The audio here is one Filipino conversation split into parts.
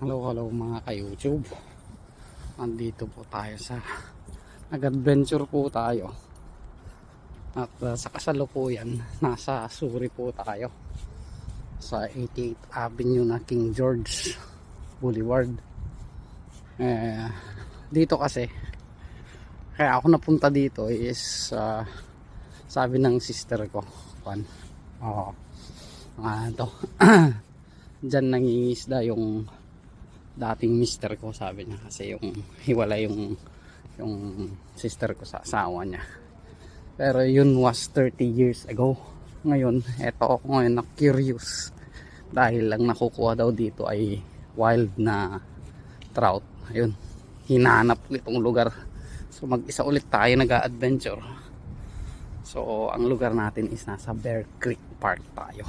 Hello mga ka-YouTube. Andito po tayo sa nag-adventure po tayo. At sa kasalukuyan, nasa Suri po tayo. Sa 88th Avenue na King George Boulevard. Dito kasi, kaya ako napunta dito is sabi ng sister ko, to dyan nangingisda yung dating mister ko, sabi niya, kasi yung hiwala yung sister ko sa asawa niya, pero yun was 30 years ago. Ngayon eto ako ngayon na curious dahil lang nakukuha daw dito ay wild na trout. Ayun, hinahanap itong lugar, so mag-isa ulit tayo nag-a-adventure. So ang lugar natin is nasa Bear Creek Park tayo.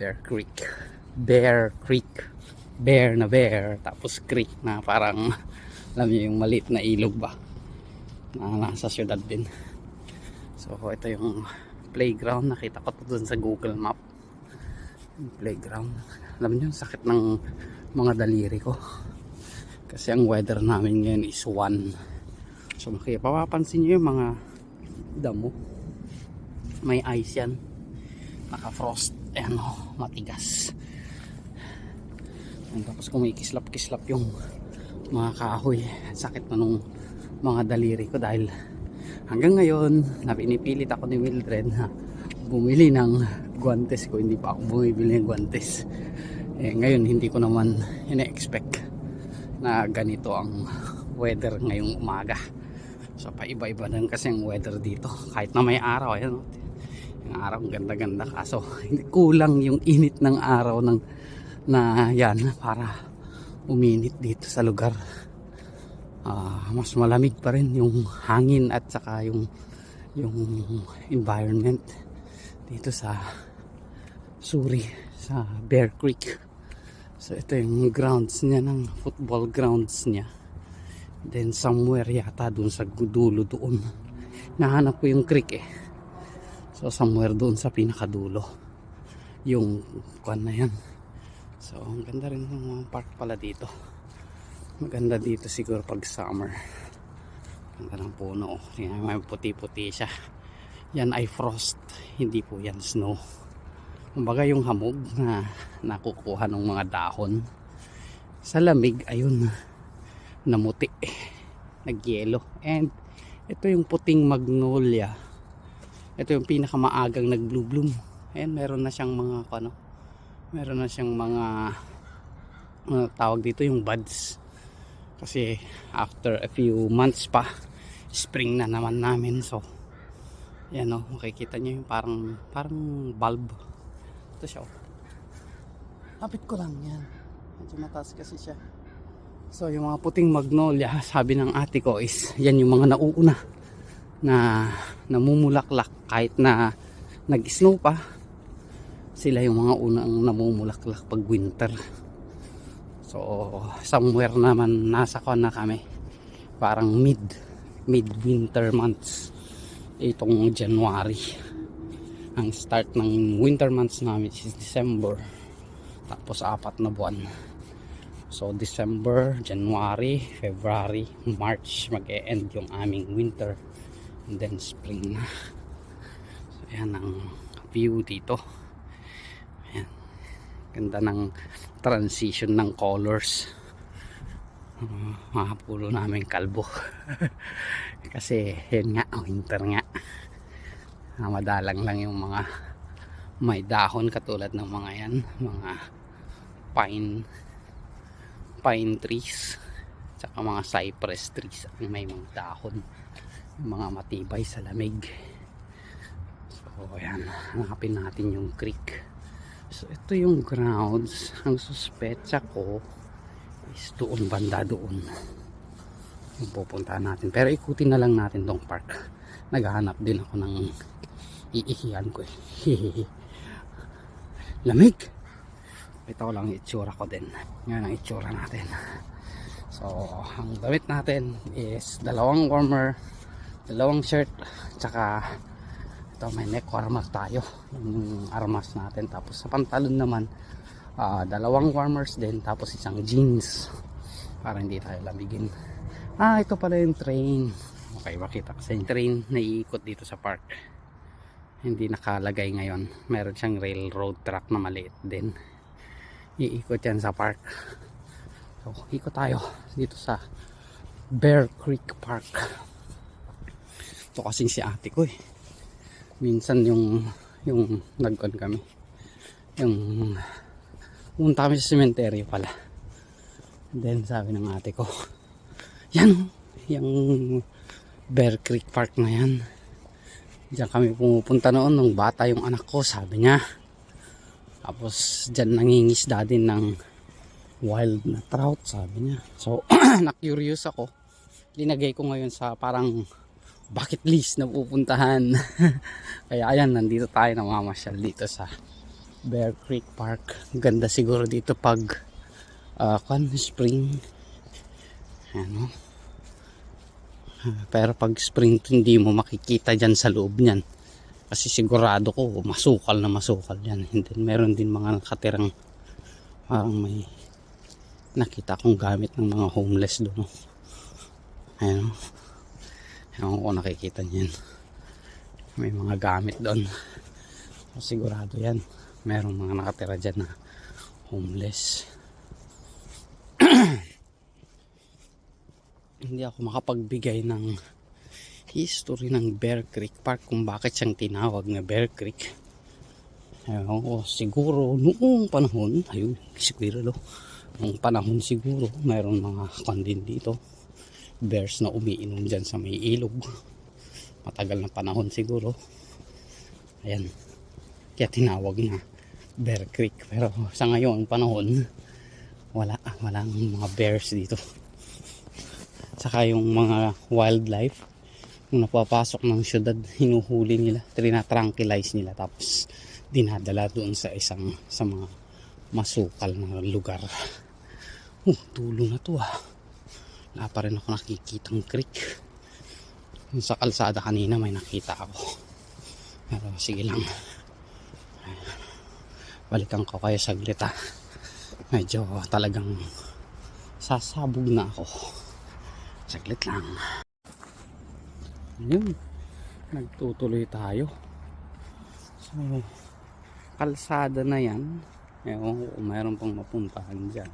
Bear Creek, bear na bear, tapos creek na parang alam niyo yung maliit na ilog ba na nasa syudad din. So ito yung playground, nakita ko to dun sa Google Map. Yung playground, alam niyo sakit ng mga daliri ko kasi ang weather namin ngayon is 1. So mapapansin niyo yung mga damo, may ice yan, naka frost, ayan o, matigas. Tapos kumikislap-kislap yung mga kahoy. Sakit na nung mga daliri ko dahil hanggang ngayon na pinipilit ako ni Mildred na bumili ng guantes ko. Hindi pa ako bumibili ng guantes. Ngayon hindi ko naman ina-expect na ganito ang weather ngayong umaga. So paiba-iba din kasi ang weather dito. Kahit na may araw, ayan, yung araw ang ganda-ganda, kaso kulang yung init ng araw na yan para uminit dito sa lugar. Mas malamig pa rin yung hangin at saka yung environment dito sa Suri, sa Bear Creek. So ito yung grounds niya, ng football grounds niya. Then somewhere yata dun sa dulo doon, nahanap ko yung creek eh. So somewhere doon sa pinakadulo yung kuan na yan. So ang ganda rin ng mga park pala dito. Maganda dito siguro pag summer. Ganda ng puno, may puti-puti siya. Yan ay frost, hindi po yan snow. Kumbaga yung hamog na nakukuha ng mga dahon sa lamig, ayun, namuti, nagyelo. And ito yung puting magnolia. Ito yung pinakamaagang nag-bloom. Ayan, meron na siyang mga meron na siyang mga tawag dito yung buds. Kasi after a few months pa, spring na naman namin. So yan o, makikita nyo yung parang bulb. Ito siya o, lapit ko lang yan, medyo mataas kasi siya. So yung mga puting magnolia, sabi ng ate ko, is yan yung mga nauuna na namumulaklak kahit na nag-snow pa. Sila yung mga unang namumulaklak pag winter. So somewhere naman nasa na kami, parang mid winter months. Itong January, ang start ng winter months namin is December, tapos 4 na buwan. So December, January, February, March mag-e-end yung aming winter, and then spring na. So ayan ang view dito. Ayan, ganda ng transition ng colors. Mga pulo namin kalbo kasi yun nga, winter nga. Madalang lang yung mga may dahon katulad ng mga yan, mga pine trees, tsaka mga cypress trees ang may mga dahon, mga matibay sa lamig. So ayan, hanapin natin yung creek. So ito yung grounds. Ang suspetsa ko is doon, banda doon yung pupuntahan natin, pero ikutin na lang natin tong park. Naghahanap din ako ng iihiyan ko eh. Lamig. Ito lang itsura ko din. Yan ang itsura natin. So ang damit natin is dalawang warmer, dalawang shirt, tsaka ito may neck warmer tayo, yung armas natin. Tapos sa pantalon naman Dalawang warmers din, tapos isang jeans para hindi tayo lamigin. Ito pala yung train. Okay, makita kasi yung train na iikot dito sa park. Hindi nakalagay ngayon. Meron siyang railroad track na maliit din. Iikot yan sa park. So, ikot tayo dito sa Bear Creek Park. Ito kasing si ate ko eh. Minsan yung nagkon kami. Yung punta kami sa cemetery pala. And then sabi ng ate ko, yan, yung Bear Creek Park na yan. Diyan kami pumupunta noon nung bata yung anak ko, sabi niya. Tapos dyan nangingisda din ng wild na trout, sabi niya. So, na-curious ako. Linagay ko ngayon sa parang bucket list na pupuntahan. Kaya ayan, nandito tayo, namamasyal dito sa Bear Creek Park. Ganda siguro dito pag spring. Ano? Pero pag spring hindi mo makikita dyan sa loob niyan. Kasi sigurado ko masukal na masukal yan. And then meron din mga nakatirang parang may nakita kong gamit ng mga homeless doon. Ayan. Ewan ko nakikita niyan. May mga gamit doon. So, sigurado yan. Merong mga nakatira dyan na homeless. Hindi ako makapagbigay ng history ng Bear Creek Park kung bakit siyang tinawag na Bear Creek. Ewan ko, siguro noong panahon, ayun, squirrel oh. Noong panahon siguro, mayroon mga kandin dito. Bears na umiinom dyan sa may ilog. Matagal na panahon siguro. Ayan. Kaya tinawag na Bear Creek. Pero sa ngayon panahon, walang mga bears dito. Saka yung mga wildlife, kung napapasok ng syudad, hinuhuli nila, tinatranquilize nila, tapos dinadala doon sa mga masukal na lugar. Tulo na to ah. Wala pa rin ako nakikitang creek. Yung sa kalsada kanina may nakita ako. Pero sige lang. Balikan ko kayo saglit ah. Medyo talagang sasabog na ako. Saglit lang. Ayun. Nagtutuloy tayo. So, kalsada na yan. Ewan ko kung mayroon pang mapuntahan dyan.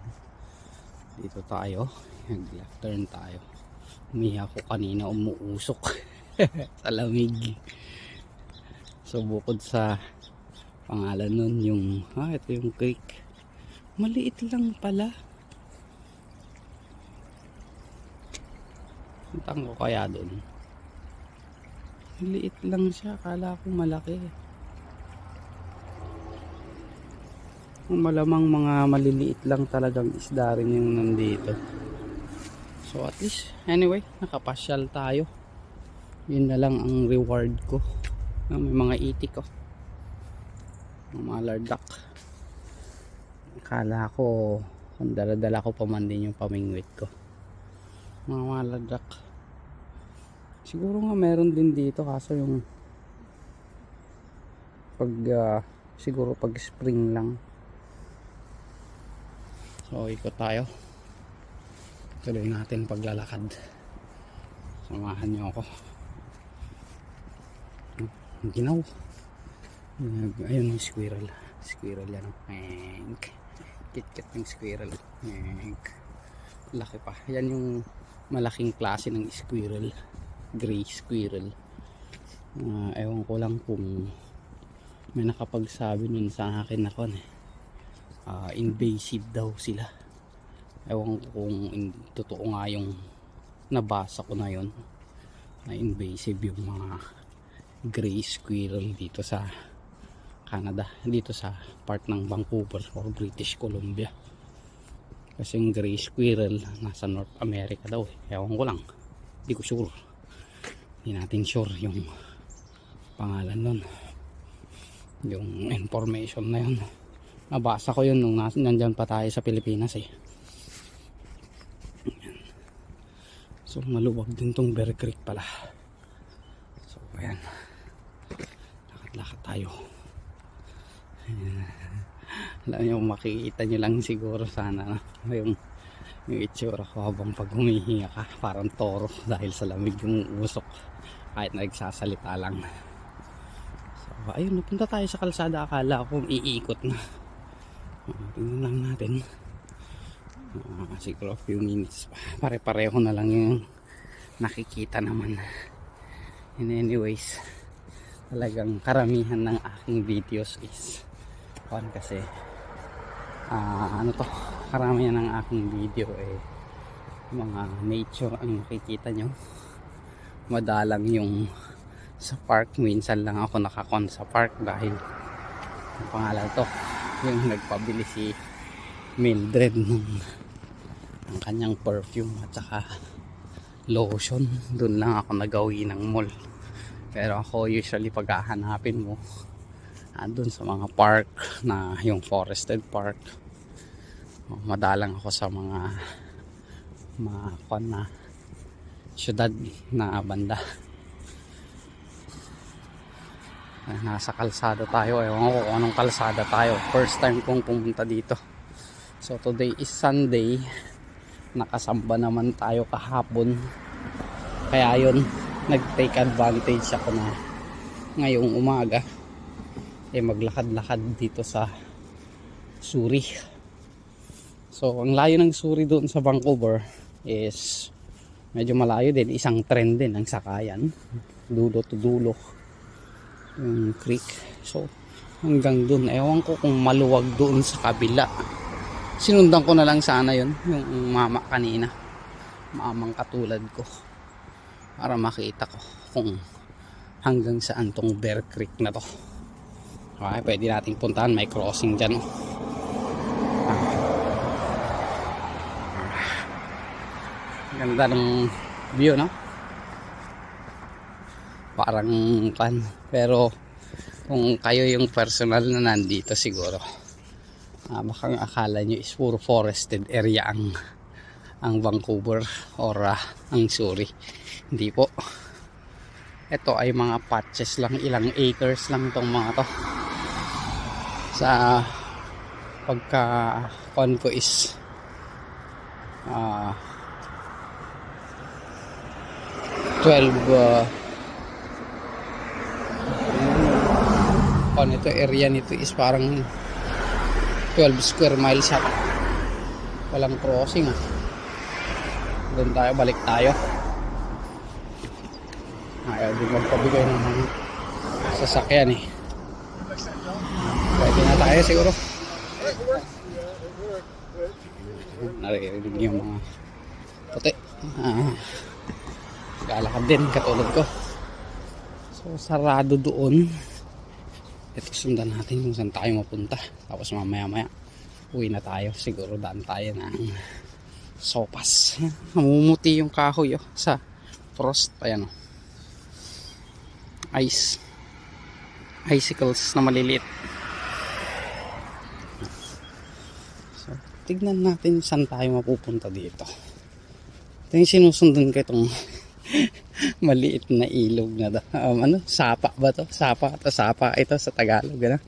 Dito tayo. Nag-left turn tayo. Umiha ko kanina, umuusok sa lamig. So bukod sa pangalan nun yung ito yung creek, maliit lang pala. Puntaan ko kaya dun, maliit lang siya, akala ko malaki. Malamang mga maliliit lang talagang isda rin yung nandito. So at least, anyway, nakapasyal tayo. Yun na lang ang reward ko. May mga itik ko. Mga lardak. Akala ko, kung dala-dala ko pa man din yung pamingwit ko. Mga lardak. Siguro nga meron din dito, kaso yung siguro pag spring lang. So ikot tayo. Tuloy natin paglalakad. Samahan niyo ako. Ginaw. Ayun yung squirrel. Squirrel yan. Kit-kit ng squirrel. Laki pa. Yan yung malaking klase ng squirrel. Gray squirrel. Ewan ko lang kung may nakapagsabi nun sa akin ako invasive daw sila. Ewan ko kung totoo nga yung nabasa ko na yun, na invasive yung mga gray squirrel dito sa Canada, dito sa part ng Vancouver or British Columbia. Kasi yung gray squirrel nasa North America daw ewan ko lang, hindi ko sure, hindi natin sure yung pangalan nun, yung information na yun. Nabasa ko yun nung nandyan pa tayo sa Pilipinas So maluwag din tong Bear Creek pala. So ayan, lakad-lakad tayo. Alam nyo, makikita nyo lang siguro sana no? yung itsura ko habang pag humihinga ka parang toro dahil sa lamig yung usok kahit nagsasalita lang. So ayun, napunta tayo sa kalsada, akala ko iikot na. Tingnan lang natin. Siguro a few minutes pa, pare-pareho na lang yung nakikita naman. And anyways, talagang karamihan ng aking videos is kasi karamihan ng aking video mga nature ang makikita nyo. Madalang yung sa park, minsan lang ako nakakon sa park dahil ang pangalan to, yung nagpabili si Mildred ng kanyang perfume at saka lotion. Doon lang ako nagawi ng mall, pero ako usually pag hahanapin mo andun sa mga park na yung forested park. Madalang ako sa mga na syudad na banda. Nasa kalsada tayo, ewan ko kung anong kalsada tayo, first time kong pumunta dito. So today is Sunday, nakasamba naman tayo kahapon, kaya yun, nag-take advantage ako na ngayong umaga maglakad-lakad dito sa Suri. So ang layo ng Suri doon sa Vancouver is medyo malayo din, isang tren din ang sakayan, dulo to dulo yung creek. So hanggang doon, ewan ko kung maluwag doon sa kabila. Sinundan ko na lang sana yun, yung mama kanina, mamang katulad ko, para makita ko kung hanggang saan tong Bear Creek na to. Okay, pwede nating puntahan, may crossing dyan. Ganda ng view, no? Parang pero kung kayo yung personal na nandito siguro, baka akala nyo is puro forested area ang Vancouver or ang Suri. Hindi po. Ito ay mga patches lang, ilang acres lang itong mga to. Sa pagka ko is 12 ito area nito is parang 12 square miles siya. Walang crossing doon tayo, balik tayo. Ayaw din magpabigay ng mga sasakyan pwede na tayo siguro. Naririnig yung mga puti, galakad din katulad ko. So sarado doon. Ito, sundan natin kung saan tayo mapunta, tapos mamaya uwi na tayo. Siguro daan tayo ng sopas. Namumuti yung kahoy sa frost. Ayan icicles na maliliit. So tignan natin saan tayo mapupunta dito. Ito yung sinusundan ko, itong maliit na ilog na sapa ba to? Sapa ito sa Tagalog, yan.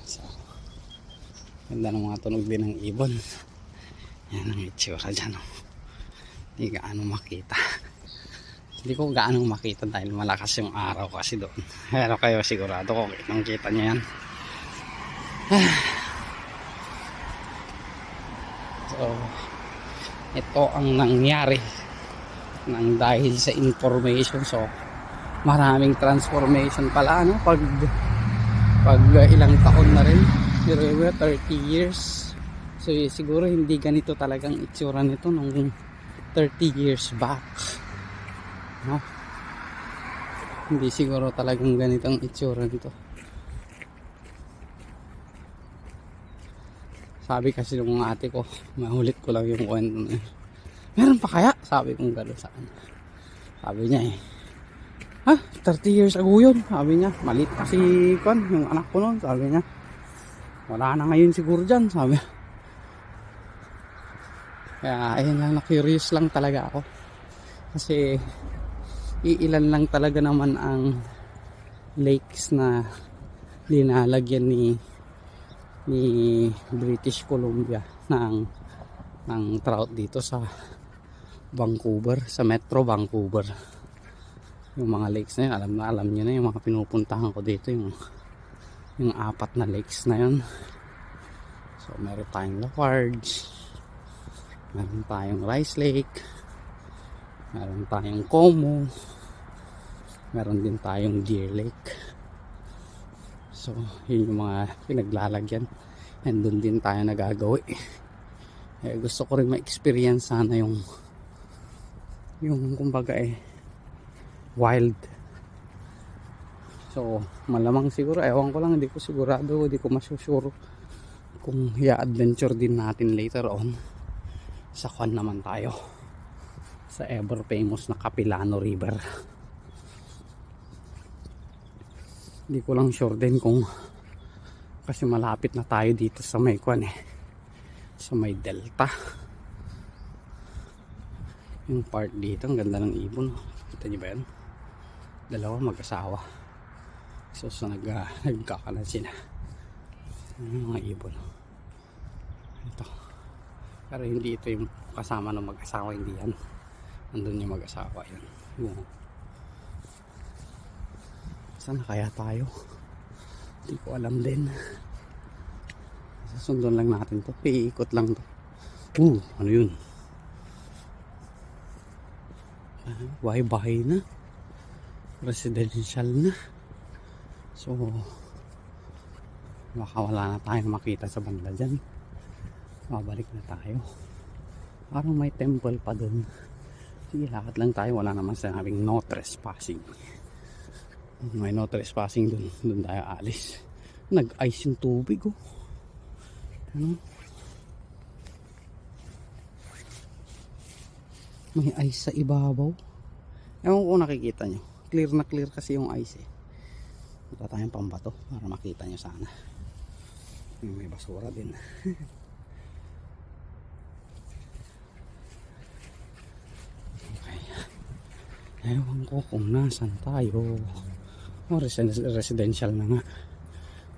So ganda ng mga tunog din ng ibon. Yan ang itsura dyan, hindi gaano makita. Hindi ko gaano makita dahil malakas yung araw kasi doon. Pero kayo sigurado ko kita nyo yan. So ito ang nangyari nang dahil sa information. So maraming transformation pala pag ilang taon na rin, 30 years. So siguro hindi ganito talagang itsura nito nung 30 years back, hindi siguro talagang ganitong itsura nito. Sabi kasi ng mga ate ko, mahulit ko lang yung kwento na yun, meron pa kaya? Sabi kong gano'n sa kanya. Sabi niya 30 years ago yun. Sabi niya, maliit kasi yung anak ko noon. Sabi niya, wala na ngayon siguro dyan. Sabi. Kaya ayun lang, na-curious lang talaga ako. Kasi iilan lang talaga naman ang lakes na linalagyan ni British Columbia ng trout dito sa Vancouver, sa Metro Vancouver. Yung mga lakes na yun, alam nyo na yung mga pinupuntahan ko dito, yung 4 na lakes na yun. So meron tayong Lafarge, meron tayong Rice Lake, meron tayong Como, meron din tayong Deer Lake. So yun yung mga pinaglalagyan, and doon din tayo nagagawi. Gusto ko rin ma-experience sana yung kumbaga wild. So malamang siguro, ewan ko lang, hindi ko sigurado, hindi ko masusure kung i-adventure din natin later on sa Kwan naman tayo, sa ever famous na Capilano River. Hindi ko lang sure din kung, kasi malapit na tayo dito sa may Kwan sa may Delta. Yung part dito, ang ganda ng ibon. Kita nyo ba yan? Dalawa mag-asawa. So nagkakanan sila. Yung mga ibon. Ito. Pero hindi ito yung kasama ng mag-asawa, hindi yan. Nandun yung mag-asawa yan. Saan kaya tayo? Hindi ko alam din. Susundon lang natin to. Iikot lang to. Ano yun? Bahay-bahay na. Residential na. So baka wala na tayong makita sa banda dyan. Babalik na tayo. Parang may temple pa dun. Sige, lakad lang tayo. Wala naman sinabing no trespassing. May no trespassing dun. Dun tayo alis. Nag-ice yung tubig Ano? May ice sa ibabaw. Ewan ko kung nakikita nyo. Clear na clear kasi yung ice Punta tayong pambato para makita nyo sana. May basura din. Okay. Ewan ko kung nasan tayo. Residential na nga.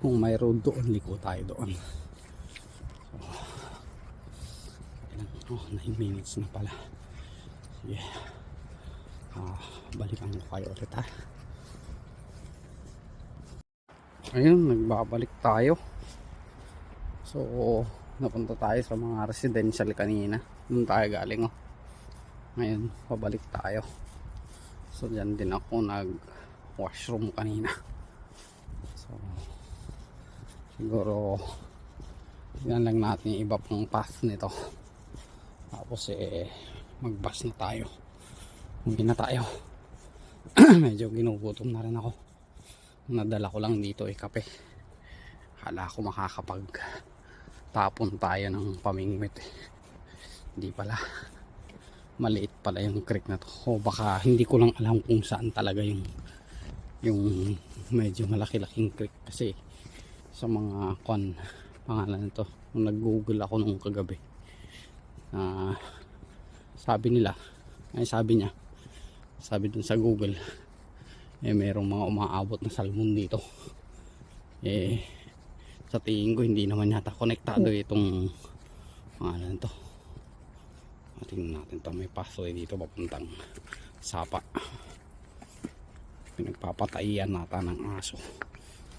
Kung may road doon, liko tayo doon. So, 9 minutes na pala. Sige. Balikan ko kayo ulit Ayun, nagbabalik tayo. So napunta tayo sa mga residential kanina. Doon tayo galing Ngayon pabalik tayo. So dyan din ako nag washroom kanina. So siguro tignan lang natin yung iba pang path nito. Tapos mag-bus na tayo. Hindi na tayo. Medyo ginugutom na rin ako. Nadala ko lang dito kape. Hala ko makakapag tapon tayo ng pamingwit Hindi pala. Maliit pala yung creek na to. O baka hindi ko lang alam kung saan talaga yung medyo malaki-laking creek. Kasi sa mga pangalan nito, nung nag-google ako nung kagabi, sabi dun sa Google, merong mga umaabot na salmon dito. Sa tingin ko hindi naman yata konektado itong pangalan to. Tingnan natin to, may pathway dito papuntang Sapa. Pinagpapatayan nata ng aso.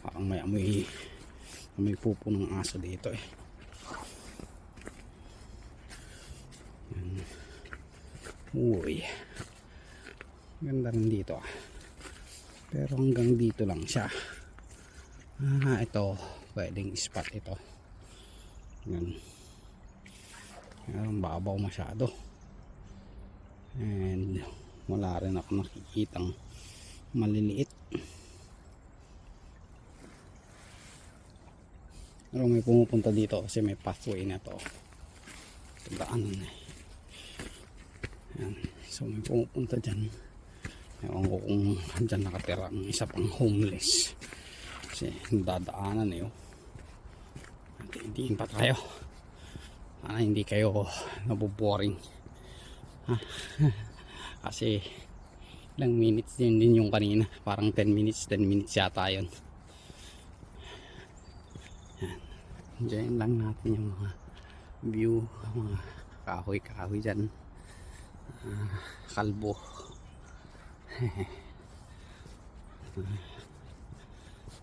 Parang may amoy pupo ng aso dito Uy, ganda rin dito pero hanggang dito lang siya. Ito pwedeng spot ito. Yan, babaw masyado and wala rin ako nakikitang maliliit. Pero may pumupunta dito kasi may pathway na to. Daanan Yan. So may pumupunta dyan. Ewan ko kung dyan nakatira ang isa pang homeless. Kasi dadaanan Hindiin pa tayo. Sana hindi kayo nabuboring. Kasi ilang minutes din yung kanina. Parang 10 minutes yata yun. Diyan lang natin yung mga view, mga kahoy-kahoy dyan. Kalbo.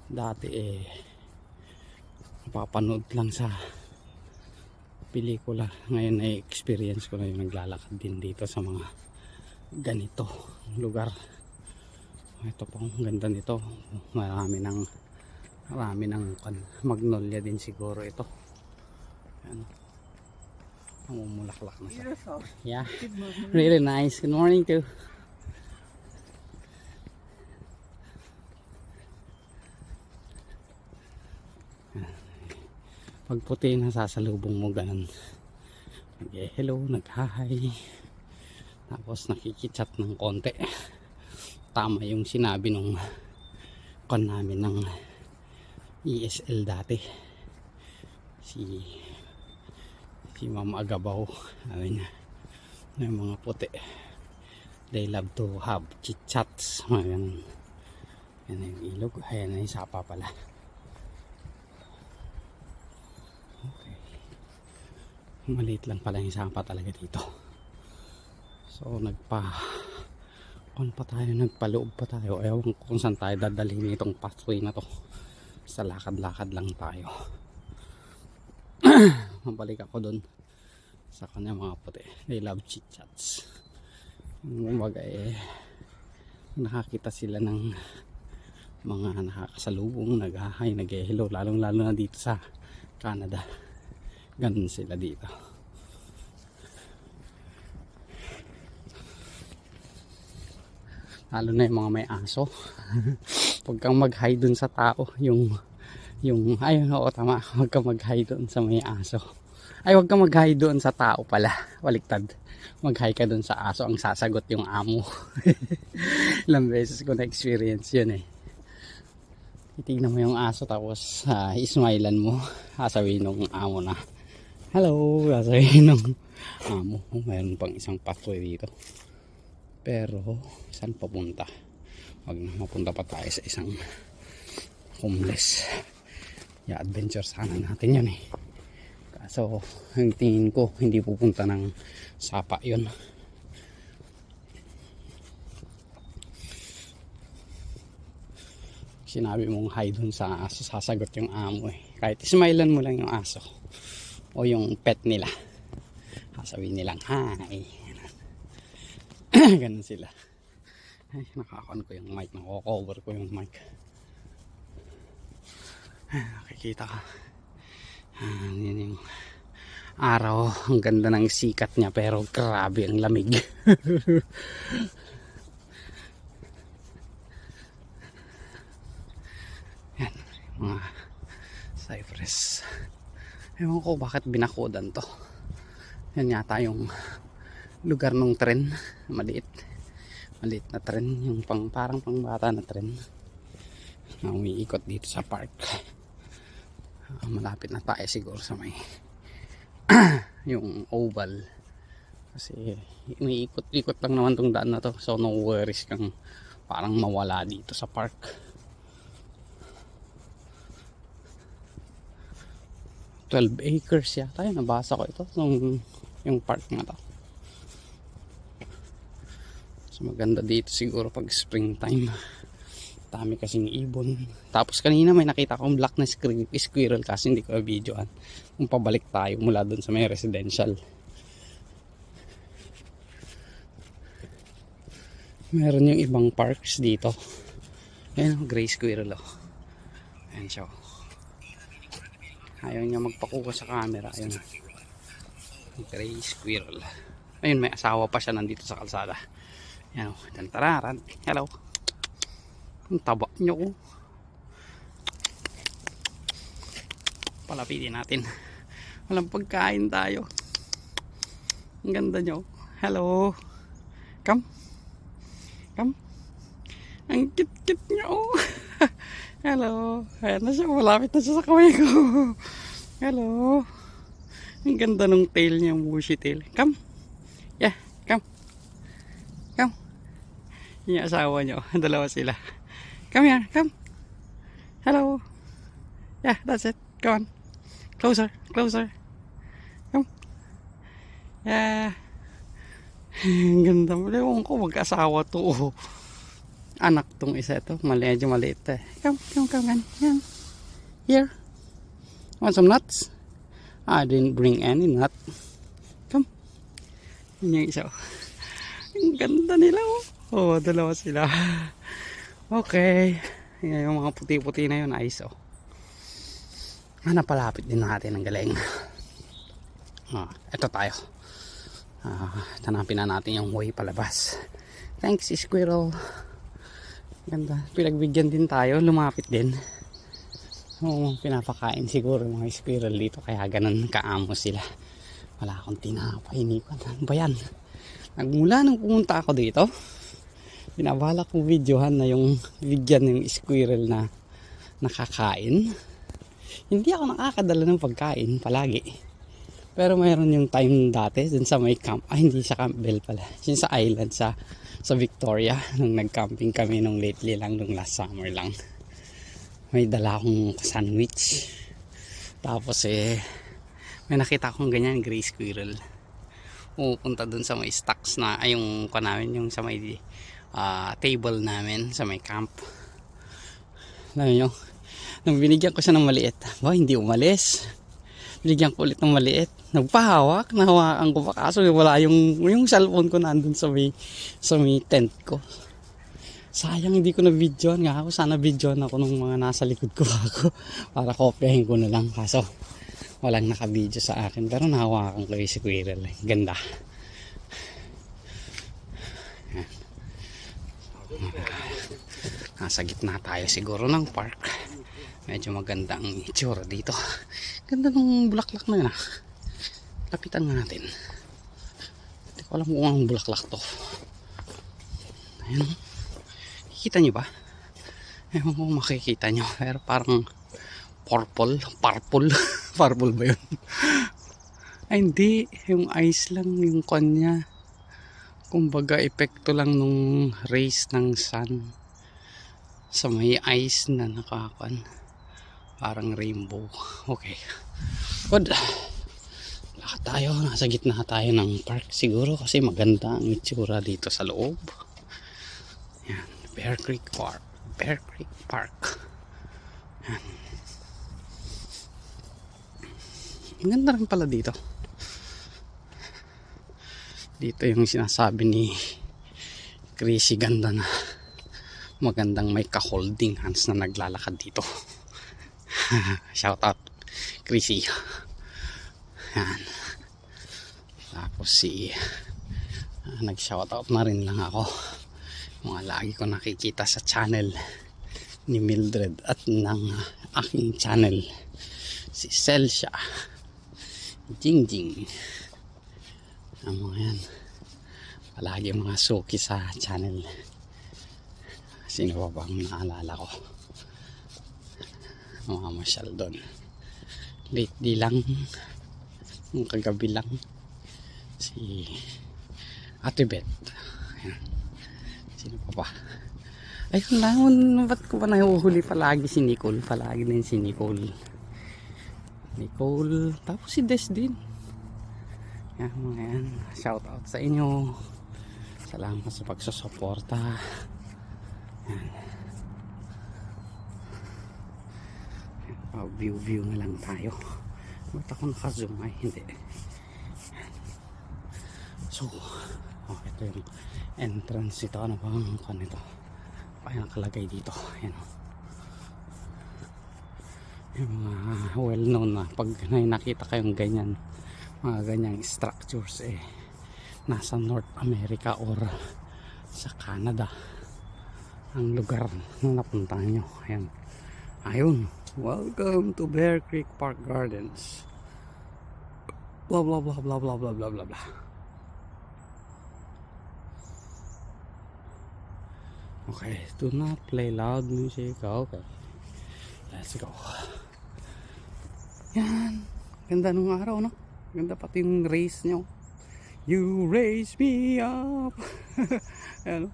Dati napapanood lang sa pelikula. Ngayon ay experience ko na yung naglalakad din dito sa mga ganito lugar. Ito po, ang ganda nito. Marami ng magnolia din siguro ito. Ayan. Namumulaklak na siya. Beautiful. Yeah, Good morning. really nice. Good morning too. Pag puti na sasalubong mo ganun, nag-hello, nag-hi, tapos nakikichat ng konti. Tama yung sinabi nung kon namin ng ESL dati, si Ma'am Agabaw, sabi niya yung mga puti, they love to have chit chats, yan yung ilog. Ayan na yung sapa pala. Okay, maliit lang pala yung sapa talaga dito. So nagpaloob pa tayo. Ewan ko kung saan tayo dadalhin itong pathway na to. Sa lakad-lakad lang tayo. Mabalik ako doon sa kanya mga puti. They love chit chats. Kumbaga nakakita sila ng mga nakakasalubong, nag-hi, nag-hello, lalong lalo na dito sa Canada. Ganun sila dito. Lalo na yung mga may aso. Huwag kang mag-hi dun sa tao. Ayun, oo, tama. Huwag kang mag-hi dun sa may aso. Ay, huwag kang mag-hi dun sa tao pala. Baliktad. Mag-hi ka dun sa aso. Ang sasagot yung amo. Ilang beses ko na-experience yun eh. Titignan mo yung aso tapos ismailan mo. Sasabihin nung amo na, hello. Sasabihin nung amo. Mayroon pang isang pathway dito. Pero saan papunta? Wag na, mapunta pa tayo sa isang homeless. I-adventure sana natin yun eh. Kaso ang tingin ko hindi pupunta ng sapa yun. Sinabi mong hi dun sa aso, sasagot yung amo eh. Kahit ismailan mo lang yung aso o yung pet nila, sasabihin nilang hi. Ganun sila. Ay, nakakon ko yung mic, nako-cover ko yung mic. Nakikita ka. Yan yung araw. Ang ganda ng sikat niya pero grabe ang lamig. Yan, mga cypress. Ewan ko bakit binakudan to. Yan yata yung lugar ng tren. Maliit na tren, yung parang pangbata na tren na umiikot dito sa park. Malapit na tayo siguro sa may yung oval kasi umiikot-ikot lang naman tong daan na to, so no worries kang parang mawala dito sa park. $12 acres yata yun, nabasa ko ito yung park na to. So maganda dito siguro pag springtime. Dami kasing ibon. Tapos kanina may nakita akong black na squirrel kasi hindi ko videoan. Kung pabalik tayo mula dun sa may residential. Meron yung ibang parks dito. Ayan, gray squirrel oh. Ayan siya. Ayaw niya magpakuha sa camera. Ayan. Gray squirrel. Ayun, may asawa pa siya nandito sa kalsada. Yan o, tantararan. Hello. Ang taba nyo. Palapitin natin. Walang pagkain tayo. Ang ganda nyo. Hello. Come. Ang kit-kit nyo. Hello. Ayan na siya. Malapit na siya sa kamay ko. Hello. Ang ganda ng tail niya. Bushy tail. Come. Yeah. Come. Yung asawa nyo, dalawa sila. Come here, come. Hello. Yeah, that's it. Go on. Closer, closer. Come. Yeah. Ang ganda mo. Ewan ko, mag-asawa to. Oh. Anak tong isa ito. Medyo maliit eh. Come, come, come, come. Yan. Here. Want some nuts? I didn't bring any nut. Come. Yan yung isa. Ang ganda nila oh. Oh, dalawa sila. Okay. Yan yung mga puti-puti na yun. Ayos oh. Napalapit din natin ang galing. Ito tayo. Tanapin na natin yung way palabas. Thanks squirrel. Ganda. Pinagbigyan din tayo. Lumapit din. Pinapakain siguro mga squirrel dito. Kaya ganun kaamo sila. Wala akong tinapay. Ano ba yan? Nagmula nung pumunta ako dito, binabala kong videohan na yung bigyan yung squirrel na nakakain. Hindi ako nakakadala ng pagkain palagi. Pero mayroon yung time dati dun sa may camp. Hindi sa Campbell pala. Yung sa island sa Victoria. Nung nag-camping kami nung lately lang. Nung last summer lang. May dala akong sandwich. Tapos may nakita akong ganyan gray squirrel. Pupunta dun sa may stocks na. Ay yung namin. Yung sa may table namin. Sa may camp. Alam nyo. Nung binigyan ko siya ng maliit, hindi umalis. Binigyan ko ulit ng maliit. Nagpahawak, nahawakan ko pa. Kaso wala yung cellphone ko nandun sa may tent ko. Sayang hindi ko na videoan nga ako. Sana videoan ako nung mga nasa likod ko ako. Para kopyahin ko na lang. Kaso walang naka-video sa akin. Pero nahawakan ko yung squirrel. Ganda. Nasa gitna tayo siguro ng park. Medyo maganda ang itsura dito. Ganda ng bulaklak na yun ah. Lapitan nga natin. Hindi ko alam kung anong bulaklak to. Ayan. Kikita nyo ba? Ewan ko kung makikita nyo. Pero parang purple. Purple ba yun? Ay hindi. Yung ice lang yung kanya. Kumbaga epekto lang nung rays ng sun. Sa may ice na nakakan. Parang rainbow. Okay. Good. Lakad tayo. Nasa gitna tayo ng park siguro kasi maganda ang itsura dito sa loob. Yan. Bear Creek Park. Bear Creek Park. Yan. Ang ganda rin pala dito. Dito yung sinasabi ni Chrissy ganda na magandang may ka-holding hands na naglalakad dito. Shout out Chrissy. Yan. Tapos nag-shout out na rin lang ako. Mga lagi ko nakikita sa channel ni Mildred at ng aking channel si Celsia Jingjing. Ang mga yan palagi mga suki sa channel. Sino ba bang naalala ko? Mga masyal doon. Lately lang, yung kagabi lang, si Ate Beth. Ayan. Sino pa ba? Ayun lang, ba't ko ba nahuhuli palagi si Nicole? Palagi din si Nicole. Tapos si Des din. Yan, mga yan. Shout out sa inyo. Salamat sa pagsusuporta. Yan. View na lang tayo. Ba't ako naka-zoom? Ay hindi. So ito yung entrance ito. Ano ba ang kan ito? Paano nakalagay dito? Ayan. Yung mga well known na pag nakita kayong ganyan, mga ganyang structures nasa North America or sa Canada ang lugar na napuntahan nyo. Ayan. Ayun. Welcome to Bear Creek Park Gardens. Blah blah blah blah blah blah blah blah blah. Okay, do not play loud music. Okay, let's go. Yan. Ganda nung araw, no? Ganda pati yung race nyo. You raise me up. Ayan, no?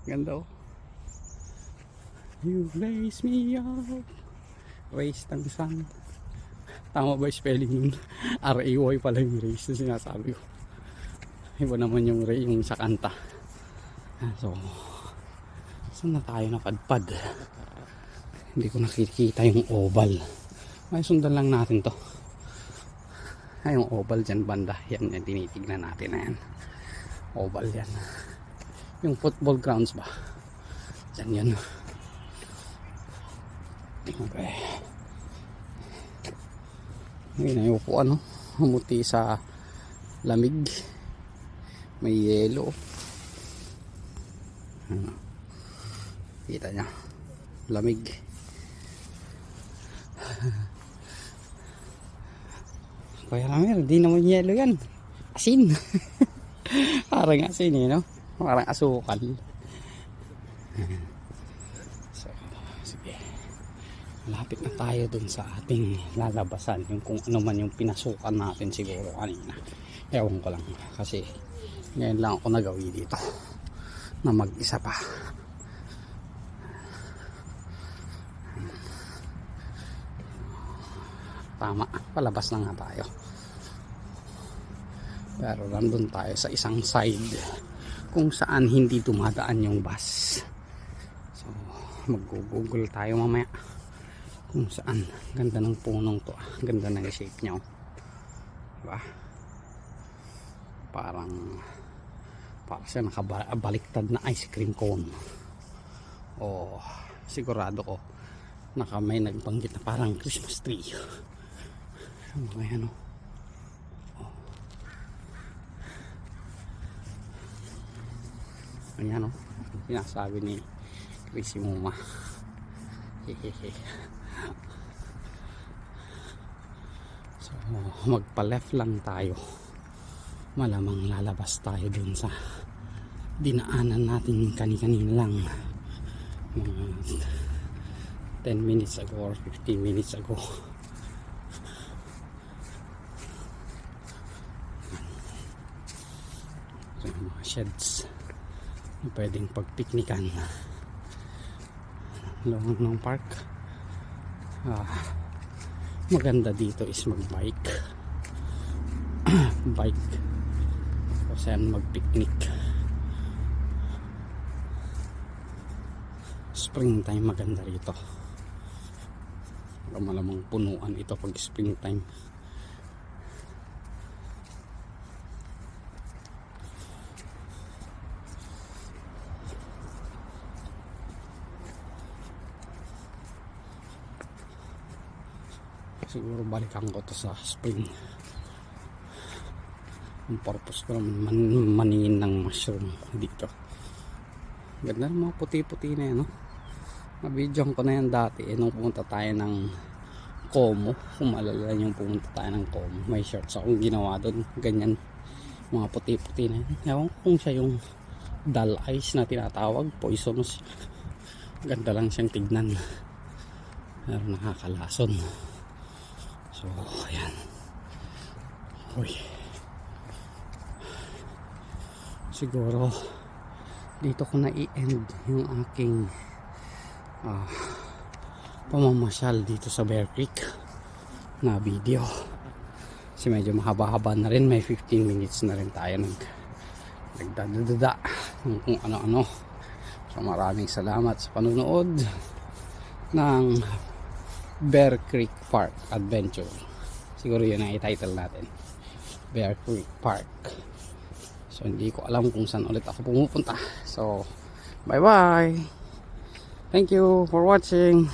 Ganda, oh. You raise me up. Race ng sun. Tama ba yung spelling nun? R-A-Y pala yung race na sinasabi ko. Iba naman yung Ray yung sa kanta. So, saan na tayo napadpad? Hindi ko nakikita yung oval. May sundan lang natin to. Ay, yung oval dyan banda. Yan yung tinitignan natin na yan. Oval yan. Yung football grounds ba? Dyan yan. Okay. Ngayon na yung upuan, no? Humuti sa lamig. May yelo. Kita nyo. Lamig. Kaya naman, di naman yelo yan. Asin. Parang asin eh, no? Parang asukal. So, sige. Malapit na tayo dun sa ating lalabasan. Yung kung ano man yung pinasukan natin siguro kanina. Ewan ko lang. Kasi ngayon lang ako nagawi dito. Na mag-isa pa. Tama, palabas na nga tayo. Pero nandun tayo sa isang side kung saan hindi dumadaan yung bus. So, mag-google tayo mamaya kung saan. Ganda ng punong to. Ganda ng shape niya. Diba? Parang siya nakabaliktad na ice cream cone. O, sigurado ko may nagbanggit na parang Christmas tree. Ayan o. Ayan o. Pinasabi ni Chrissy Muma. Hehehe. So, magpa left lang tayo. Malamang lalabas tayo dun sa dinaanan natin kani-kanina lang. 10 minutes ago or 15 minutes ago. So, yung mga sheds na pwedeng pagpiknikan. Loob ng park. Maganda dito is magbike. Bike. O saan magpiknik. Springtime maganda rito. Malamang punuan ito pag springtime. Siguro balikan ko to sa spring. Ang purpose ko naman maningin ng mushroom dito. Ganda ng mga puti-puti na yan, no? Nabidyoan ko na yan dati nung pumunta tayo ng Como. Kung maalala yung pumunta tayo ng Como, may shorts akong ginawa doon. Ganyan, mga puti-puti na yan. Ewan ko kung siya yung dull eyes na tinatawag, poisonous. Ganda lang siyang tignan, pero nakakalason. So, ayan. Uy. Siguro dito ko na i-end yung aking pamamasyal dito sa Bear Creek na video. Kasi medyo mahaba-haba na rin. May 15 minutes na rin tayo nagdadada kung ano-ano. So, maraming salamat sa panunood ng Bear Creek Park Adventure. Siguro yun ang i-title natin, Bear Creek Park. So hindi ko alam kung saan ulit ako pumupunta. So bye bye, thank you for watching.